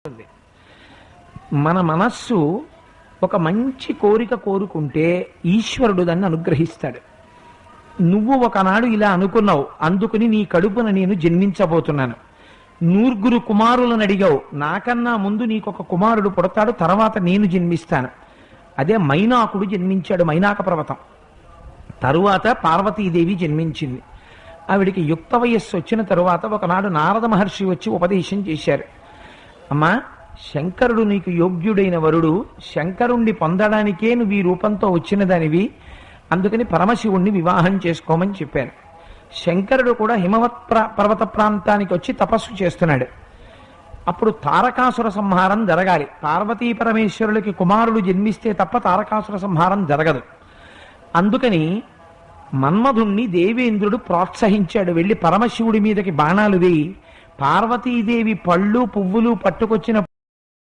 ఉంది. మన మనస్సు ఒక మంచి కోరిక కోరుకుంటే ఈశ్వరుడు దాన్ని అనుగ్రహిస్తాడు. నువ్వు ఒకనాడు ఇలా అనుకున్నావు, అందుకుని నీ కడుపున నేను జన్మించబోతున్నాను. 9 కుమారులను అడిగావు, నాకన్నా ముందు నీకొక కుమారుడు పుడతాడు, తర్వాత నేను జన్మిస్తాను. అదే మైనాకుడు జన్మించాడు, మైనాక పర్వతం. తరువాత పార్వతీదేవి జన్మించింది. ఆవిడికి యుక్త వయస్సు వచ్చిన తరువాత ఒకనాడు నారద మహర్షి వచ్చి ఉపదేశం చేశారు. అమ్మా, శంకరుడు నీకు యోగ్యుడైన వరుడు, శంకరుణ్ణి పొందడానికే నువ్వు ఈ రూపంతో వచ్చిన దానివి, అందుకని పరమశివుణ్ణి వివాహం చేసుకోమని చెప్పారు. శంకరుడు కూడా హిమవత్ పర్వత ప్రాంతానికి వచ్చి తపస్సు చేస్తున్నాడు. అప్పుడు తారకాసుర సంహారం జరగాలి. పార్వతీ పరమేశ్వరులకి కుమారుడు జన్మిస్తే తప్ప తారకాసుర సంహారం జరగదు. అందుకని మన్మధుణ్ణి దేవేంద్రుడు ప్రోత్సహించాడు, వెళ్ళి పరమశివుడి మీదకి బాణాలు వేయి, పార్వతీదేవి పళ్ళు పువ్వులు పట్టుకొచ్చిన